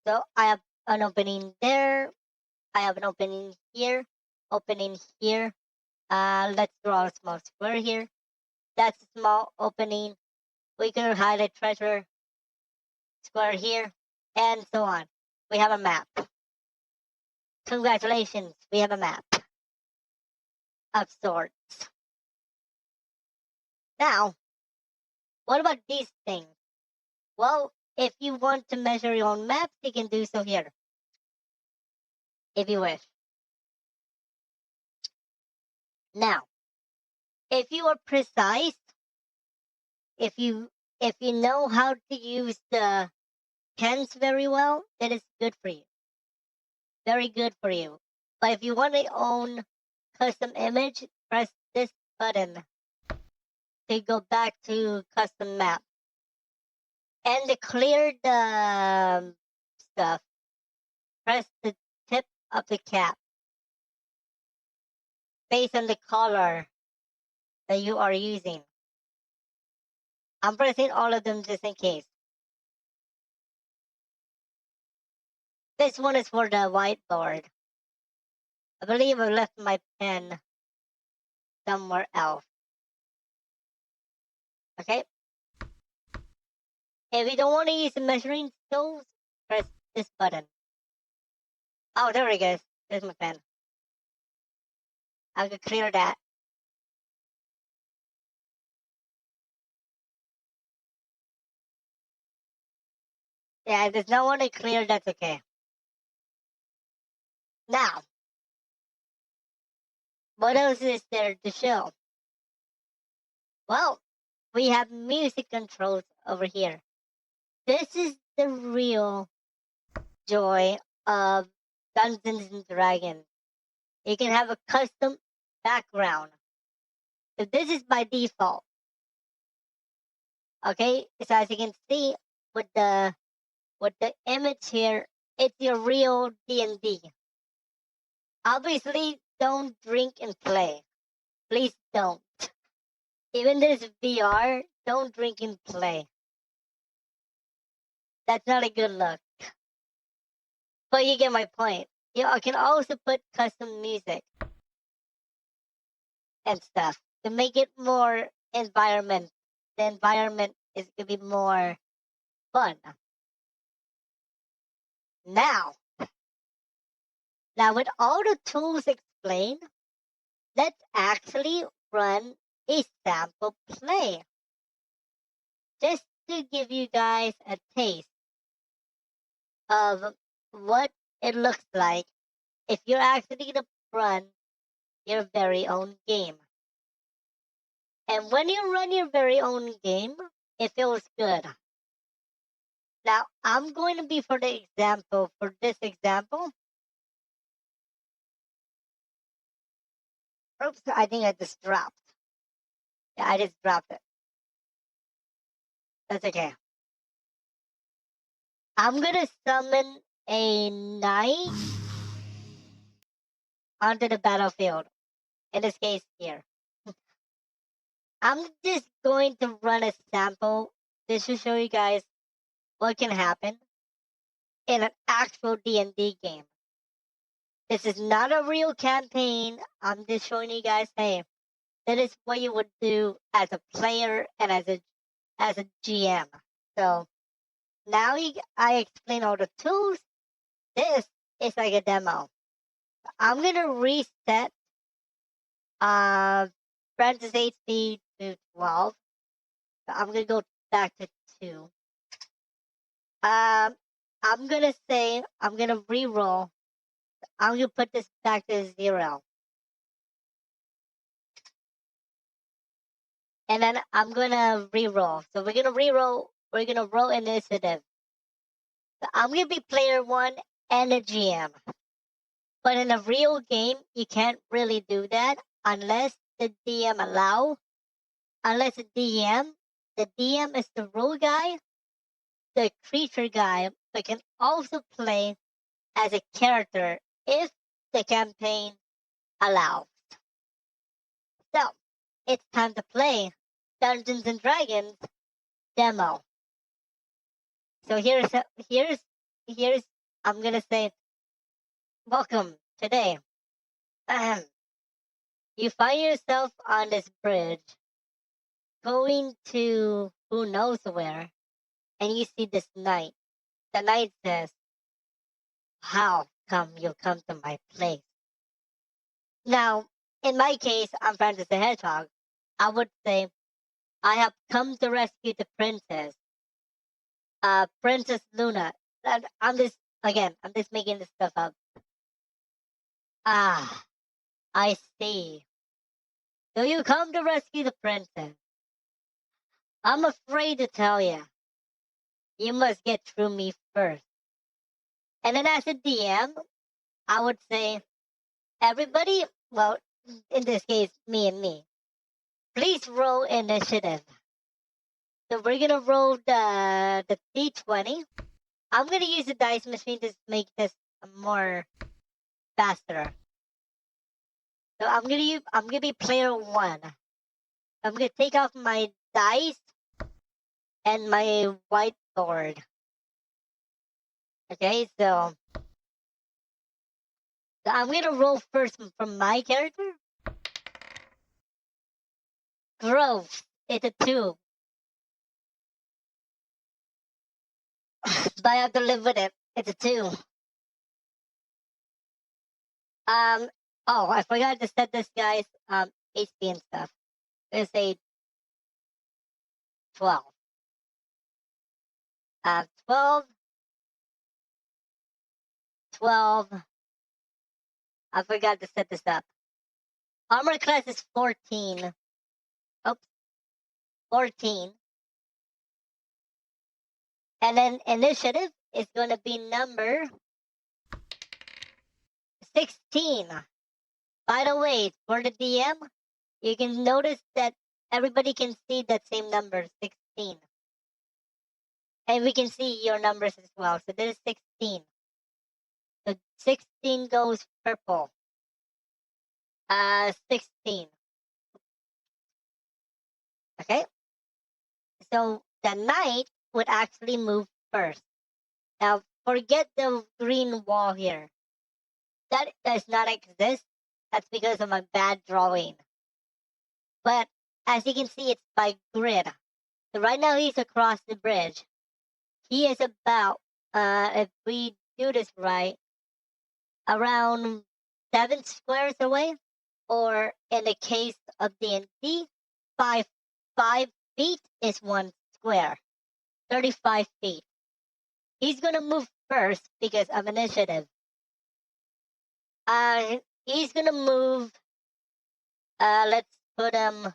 So I have an opening there. I have an opening here. Opening here. Let's draw a small square here. That's a small opening. We can highlight treasure square here, and so on. We have a map. Congratulations, we have a map of sorts. Now, what about these things? Well, if you want to measure your own maps, you can do so here, if you wish. Now, if you are precise, if you know how to use the pens very well, that is good for you. Very good for you. But if you want to own custom image, press this button to go back to custom map. And to clear the stuff, press the tip of the cap based on the color that you are using. I'm pressing all of them just in case. This one is for the whiteboard. I believe I left my pen somewhere else. Okay? If you don't want to use the measuring tools, press this button. Oh, there we go. There's my pen. I can clear that. Yeah, if there's no one to clear, that's okay. Now, what else is there to show? Well, we have music controls over here. This is the real joy of Dungeons and Dragons. You can have a custom background. So this is by default. Okay, so as you can see with the image here, it's your real D&D. Obviously, don't drink and play. Please don't. Even this VR, don't drink and play. That's not a good look. But you get my point. I can also put custom music and stuff to make it more environment. The environment is gonna be more fun. Now with all the tools explained, let's actually run a sample play. Just to give you guys a taste of what it looks like if you're actually gonna run your very own game. And when you run your very own game, it feels good. Now, I'm going to be for this example. Oops, I think I just dropped. Yeah, I just dropped it. That's okay. I'm gonna summon a knight onto the battlefield. In this case here. I'm just going to run a sample just to show you guys what can happen in an actual D&D game. This is not a real campaign. I'm just showing you guys, hey, that is what you would do as a player and as a GM. So now I explain all the tools. This is like a demo. I'm gonna reset Francis HP to 12. So I'm gonna go back to 2. I'm gonna say I'm gonna re-roll. I'm gonna put this back to 0. And then I'm gonna re-roll. So we're gonna re-roll. We're gonna roll initiative. So I'm gonna be player 1 and a GM. But in a real game, you can't really do that unless the DM allow. Unless the DM is the role guy, the creature guy, but can also play as a character if the campaign allows. So it's time to play Dungeons and Dragons demo. So here's I'm gonna say welcome today. You find yourself on this bridge going to who knows where, and you see this knight. The knight says, "How come you come to my place?" Now, in my case, I'm Francis the Hedgehog. I would say, I have come to rescue the princess, Princess Luna. And I'm just making this stuff up. Ah, I see. So you come to rescue the princess. I'm afraid to tell you. You must get through me first. And then as a DM, I would say, everybody, well, in this case, me and me, please roll initiative. So we're gonna roll the D20. I'm gonna use the dice machine to make this more faster. So I'm gonna be player 1. I'm gonna take off my dice and my whiteboard. Okay, so I'm gonna roll first from my character. grows. It's a 2. But I have to live with it. It's a 2. Oh, I forgot to set this guy's HP and stuff. I'm gonna say 12. 12. 12. I forgot to set this up. Armor class is 14. Oops. 14. And then initiative is going to be number 16. By the way, for the DM, you can notice that everybody can see that same number, 16. And we can see your numbers as well. So this is 16. So 16 goes purple. 16. Okay. So the knight would actually move first. Now forget the green wall here. That does not exist. That's because of my bad drawing. But as you can see, it's by grid. So right now he's across the bridge. He is about, if we do this right, around 7 squares away, or in the case of DnD, 5 feet is 1 square, 35 feet. He's gonna move first because of initiative. He's gonna move. Let's put him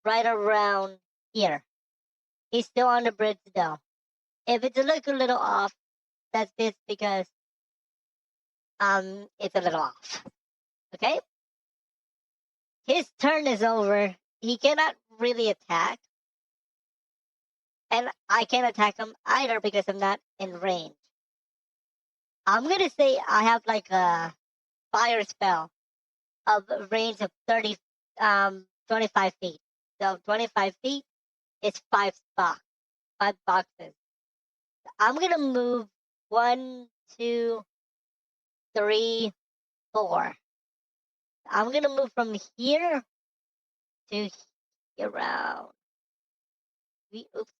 right around here. He's still on the bridge though. If it's a little off, that's just because it's a little off. Okay? His turn is over. He cannot really attack. And I can't attack him either because I'm not in range. I'm gonna say I have like a fire spell of a range of 25 feet. So 25 feet is 5 spots, 5 boxes. I'm gonna move 1, 2, 3, 4. I'm gonna move from here to here around. Oops.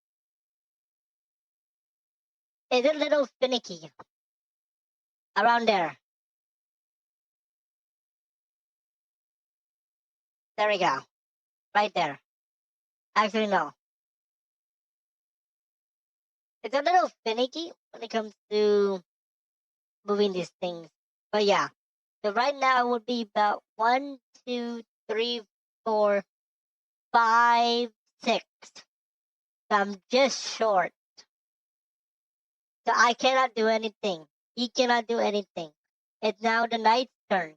It's a little finicky. Around there. There we go. Right there. Actually, no. It's a little finicky when it comes to moving these things. But yeah. So right now it would be about 1, 2, 3, 4, 5, 6. So I'm just short. So I cannot do anything. He cannot do anything. It's now the knight's turn.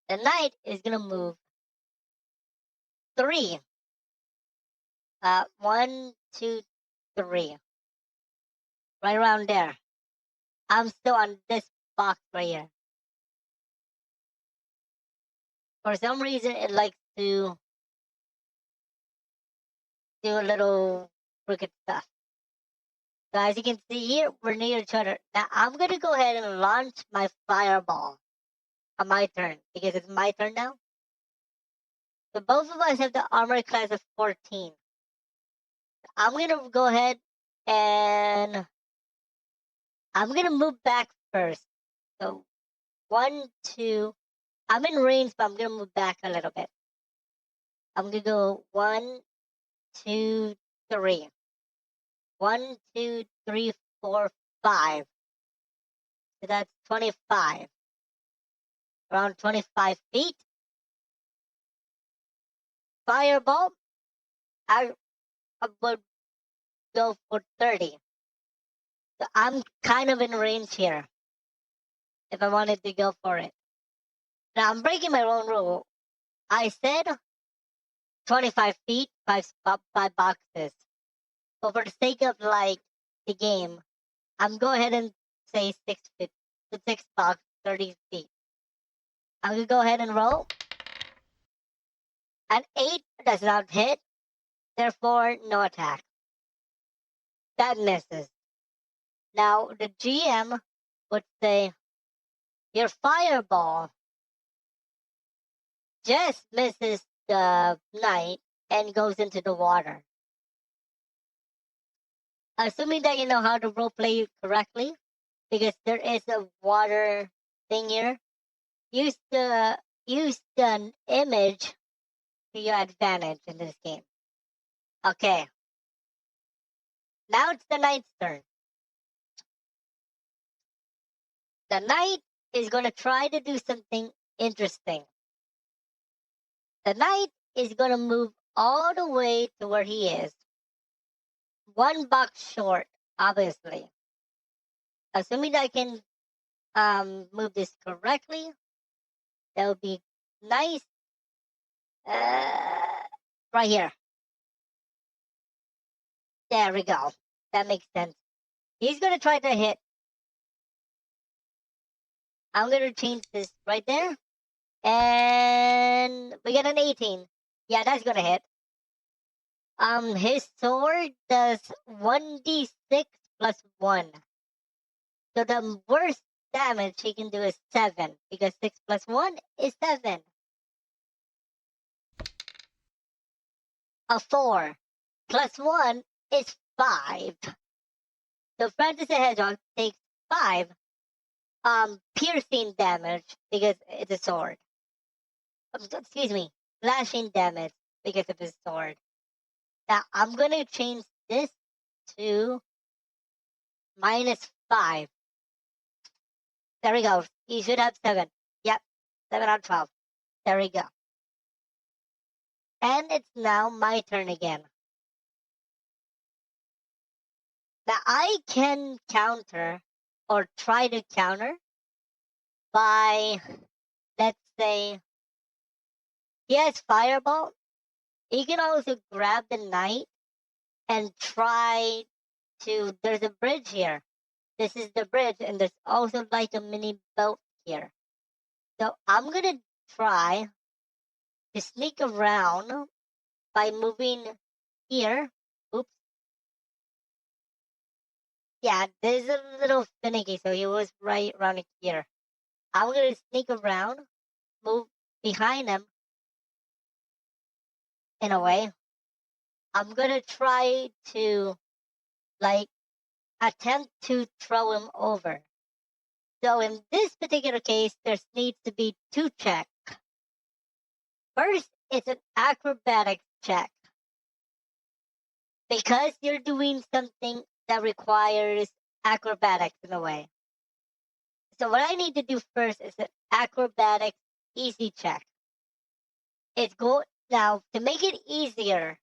The knight is gonna move 3. 1, 2, 3. Right around there. I'm still on this box right here. For some reason, it likes to do a little crooked stuff. So as you can see here, we're near each other. Now I'm gonna go ahead and launch my fireball on my turn because it's my turn now. So both of us have the armor class of 14. I'm gonna go ahead and I'm gonna move back first. So 1, 2. I'm in range, but I'm gonna move back a little bit. I'm gonna go 1, 2, 3. 1, 2, 3, 4, 5. So that's 25. Around 25 feet. Fireball, I would go for 30. So I'm kind of in range here if I wanted to go for it. Now I'm breaking my own rule. I said 25 feet, 5 boxes. But for the sake of like the game, I'm go ahead and say 6 feet. The 6 box, 30 feet. I'm gonna go ahead and roll. An 8 does not hit, therefore no attack. That misses. Now the GM would say your fireball just misses the knight and goes into the water. Assuming that you know how to roleplay correctly, because there is a water thing here, use the image to your advantage in this game. Okay. Now it's the knight's turn. The knight is going to try to do something interesting. The knight is going to move all the way to where he is. One box short, obviously. Assuming that I can move this correctly, that would be nice. Right here. There we go. That makes sense. He's going to try to hit. I'm going to change this right there. And we get an 18. Yeah, that's going to hit. His sword does 1d6 plus 1. So the worst damage he can do is 7, because 6 plus 1 is 7. A 4 plus 1 is 5. So Francis the Hedgehog takes 5 piercing damage because it's a sword. Excuse me, slashing damage because of his sword. Now I'm gonna change this to -5. There we go. He should have 7. Yep, 7 out of 12. There we go. And it's now my turn again. Now I can counter or try to counter by, let's say, he has Fireball. He can also grab the knight and try to. There's a bridge here. This is the bridge, and there's also like a mini boat here. So I'm gonna try to sneak around by moving here. Oops. Yeah, this is a little finicky, so he was right around here. I'm gonna sneak around, move behind him in a way. I'm gonna try to like attempt to throw him over. So in this particular case, there needs to be 2 checks. First, it's an acrobatics check. Because you're doing something that requires acrobatics in a way. So what I need to do first is an acrobatics easy check. It's now to make it easier.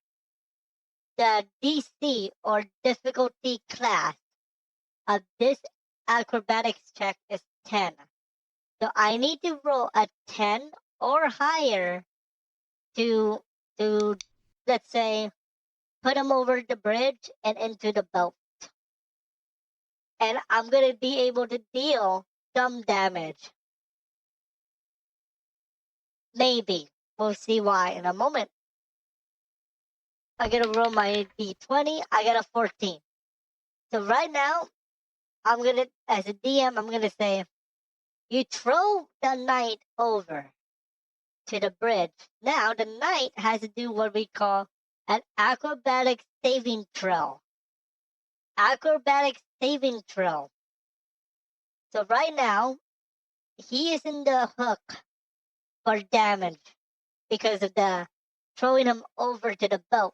The DC or difficulty class of this acrobatics check is 10. So I need to roll a 10 or higher to let's say put him over the bridge and into the boat. And I'm gonna be able to deal some damage. Maybe. We'll see why in a moment. I'm gonna roll my d20. I got a 14. So right now, I'm gonna, as a DM, I'm gonna say, you throw the knight over to the bridge. Now the knight has to do what we call an acrobatic saving throw. Acrobatic saving throw. So right now, he is in the hook for damage because of the throwing him over to the boat.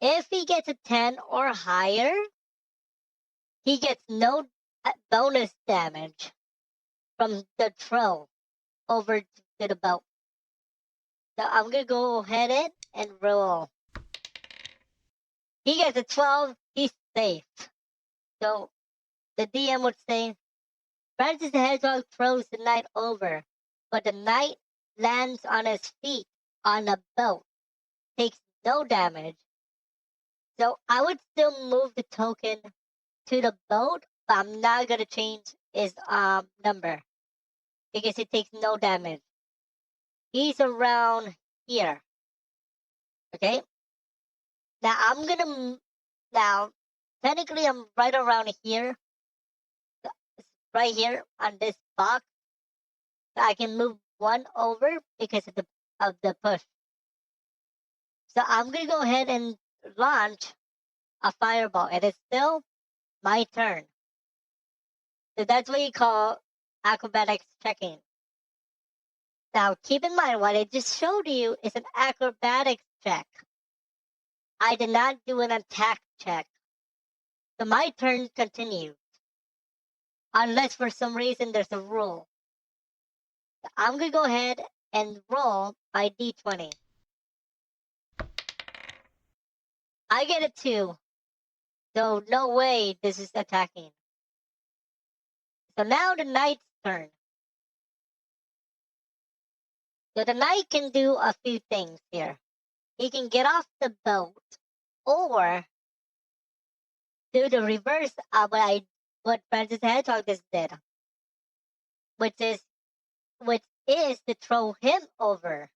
If he gets a 10 or higher, he gets no bonus damage from the throw over to the boat. So I'm gonna go ahead and roll. He gets a 12, he's safe. So the DM would say, Francis the Hedgehog throws the knight over, but the knight lands on his feet on a boat, takes no damage. So I would still move the token to the boat, but I'm not gonna change his number because it takes no damage. He's around here. Okay. Now technically I'm right around here, right here on this box. I can move one over because of the push. So I'm gonna go ahead and launch a fireball, and it's still my turn. So that's what you call acrobatics checking. Now keep in mind what I just showed you is an acrobatics check. I did not do an attack check. So my turn continues. Unless for some reason there's a rule. So I'm gonna go ahead and roll my d20. I get a 2. So no way this is attacking. So now the knight's turn. So the knight can do a few things here. He can get off the boat or do the reverse of what Francis the Hedgehog just did, which is to throw him over.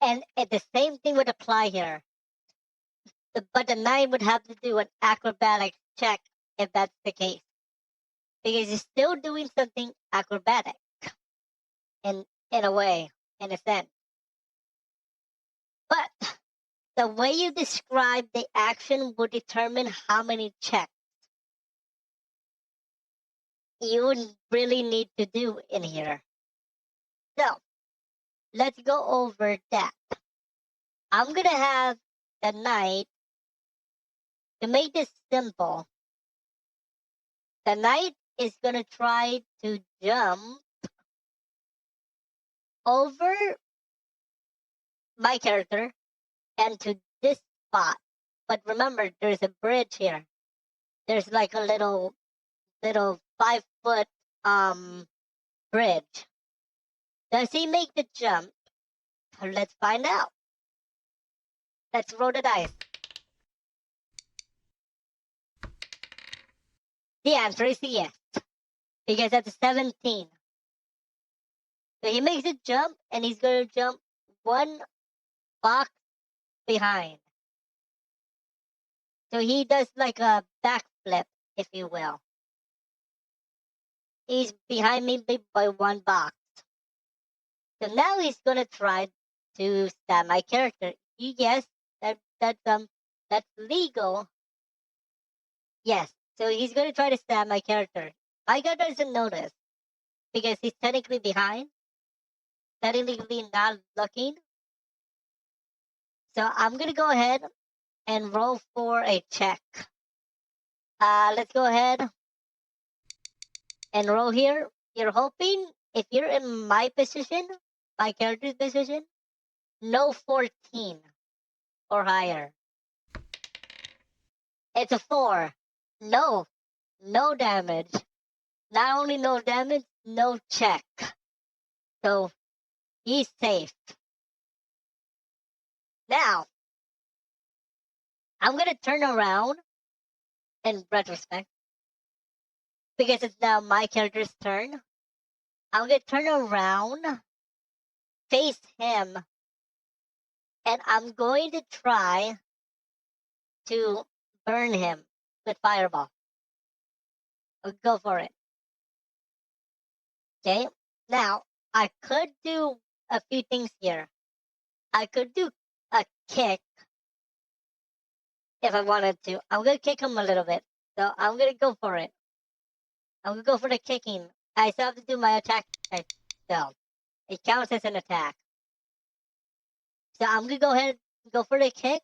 And the same thing would apply here. But the knight would have to do an acrobatic check if that's the case, because he's still doing something acrobatic in a way, in a sense. But the way you describe the action will determine how many checks you would really need to do in here. So let's go over that. I'm gonna have the knight, to make this simple. The knight is gonna try to jump over my character and to this spot. But remember, there's a bridge here. There's like a little 5-foot bridge. Does he make the jump? Let's find out. Let's roll the dice. The answer is yes, because that's a 17. So he makes a jump, and he's going to jump one box behind. So he does like a backflip, if you will. He's behind me by one box. So now he's going to try to stab my character. Yes, that's legal. Yes, so he's going to try to stab my character. My guy doesn't notice because he's technically behind, technically not looking. So I'm going to go ahead and roll for a check. Let's go ahead and roll here. You're hoping, if you're in my position, my character's position, no 14 or higher. It's a 4. No damage. Not only no damage, no check. So he's safe. Now, I'm gonna turn around in retrospect, because it's now my character's turn. I'm gonna turn around, face him, and I'm going to try to burn him with fireball. Go for it. Okay. Now, I could do a few things here. I could do a kick if I wanted to. I'm gonna kick him a little bit. So I'm gonna go for it. I'm gonna go for the kicking. I still have to do my attack check still. It counts as an attack. So I'm gonna go ahead and go for the kick.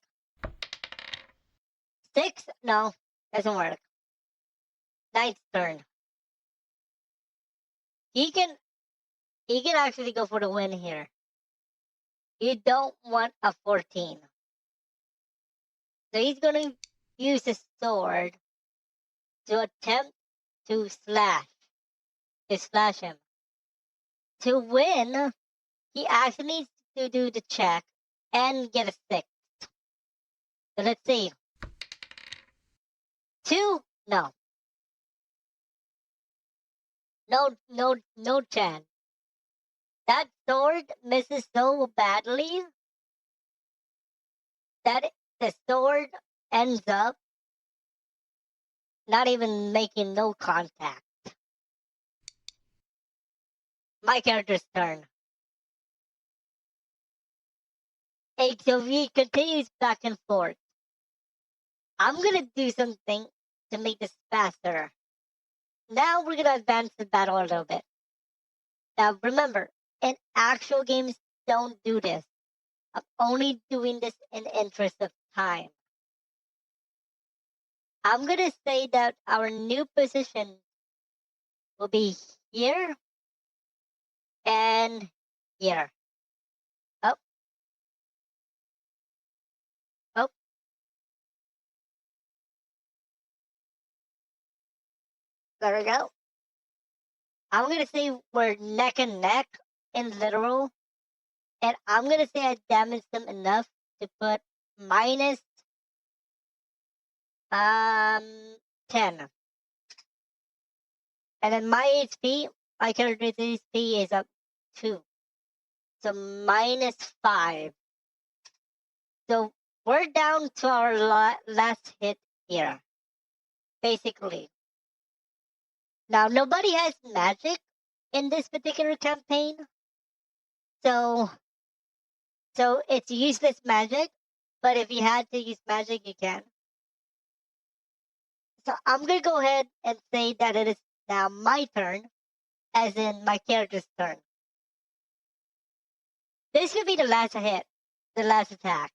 6? No, doesn't work. Knight's turn. He can actually go for the win here. You don't want a 14. So he's gonna use his sword to attempt to slash him. To win, he actually needs to do the check and get a 6. So let's see. 2? No. No chance. That sword misses so badly that the sword ends up not even making no contact. my character's turn. HOV continues back and forth. I'm gonna do something to make this faster. Now we're gonna advance the battle a little bit. Now remember, in actual games, don't do this. I'm only doing this in the interest of time. I'm gonna say that our new position will be here and here. Oh, oh, there we go. I'm gonna say we're neck and neck in literal, and I'm gonna say I damaged them enough to put minus 10. And then my HP, my character's HP is up 2. So minus 5. So we're down to our last hit here, basically. Now, nobody has magic in this particular campaign. So it's useless magic. But if you had to use magic, you can. So I'm going to go ahead and say that it is now my turn, as in my character's turn. This could be the last hit, the last attack.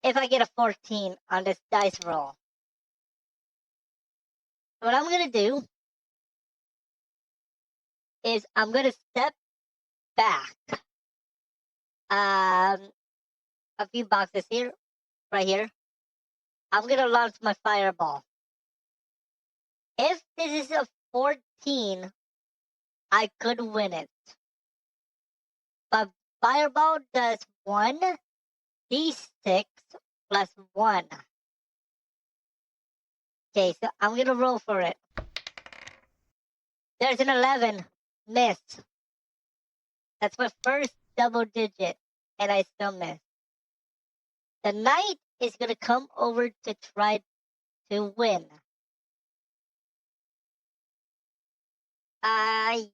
If I get a 14 on this dice roll. What I'm going to do is I'm going to step back a few boxes here, right here. I'm going to launch my fireball. If this is a 14, I could win it. But fireball does 1d6 plus 1. Okay, so I'm going to roll for it. There's an 11. Miss. That's my first double digit, and I still miss. The knight is going to come over to try to win.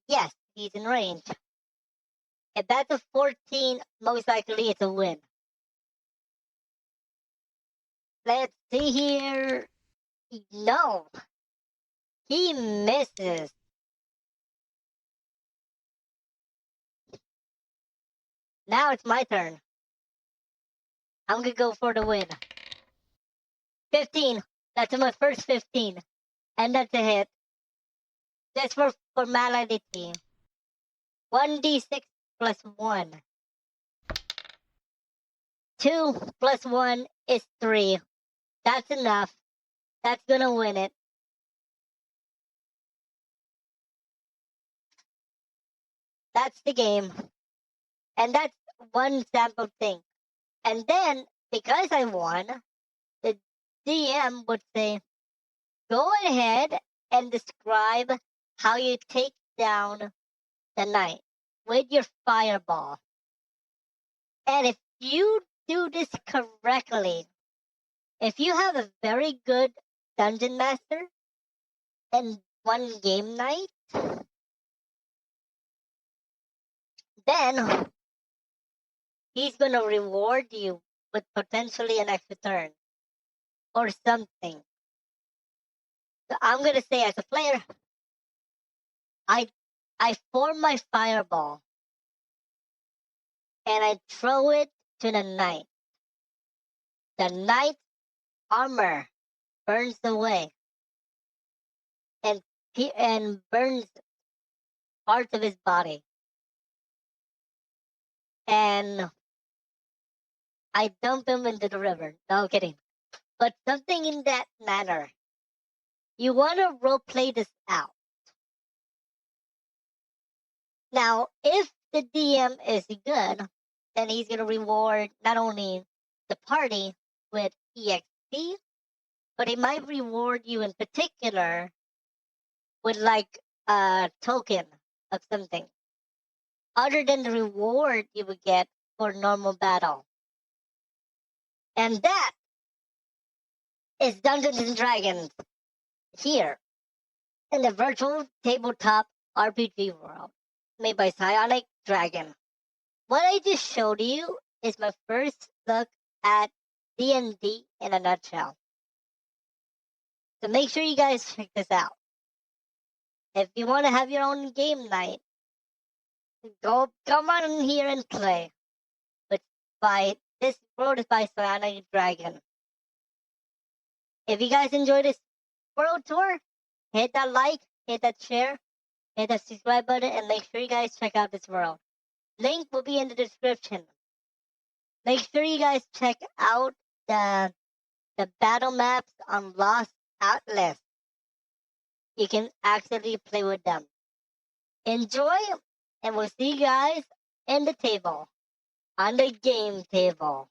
Yes, he's in range. If that's a 14, most likely it's a win. Let's see here. No. He misses. Now it's my turn. I'm gonna go for the win. 15. That's my first 15. And that's a hit. Just for formality. 1d6 plus 1. 2 plus 1 is 3. That's enough. That's gonna win it. That's the game. And that's one sample thing. And then, because I won, the DM would say, go ahead and describe how you take down the knight with your fireball. And if you do this correctly, if you have a very good dungeon master and one game night, then he's going to reward you with potentially an extra turn or something. So I'm going to say, as a player, I form my fireball and I throw it to the knight. The knight's armor burns away and burns parts of his body. And I dump him into the river. No kidding. But something in that manner. You want to role play this out. Now, if the DM is good, then he's going to reward not only the party with EXP, but he might reward you in particular with like a token of something other than the reward you would get for normal battle. And that is Dungeons and Dragons here in the Virtual Tabletop RPG World. made by Psionic Dragon. What I just showed you is my first look at DnD in a nutshell. So make sure you guys check this out. If you want to have your own game night, come on here and play. But this world is by Psionic Dragon. If you guys enjoy this world tour, hit that like, hit that share, hit that subscribe button, and make sure you guys check out this world. Link will be in the description. Make sure you guys check out the battle maps on Lost Atlas. You can actually play with them. Enjoy, and we'll see you guys in the table, on the game table.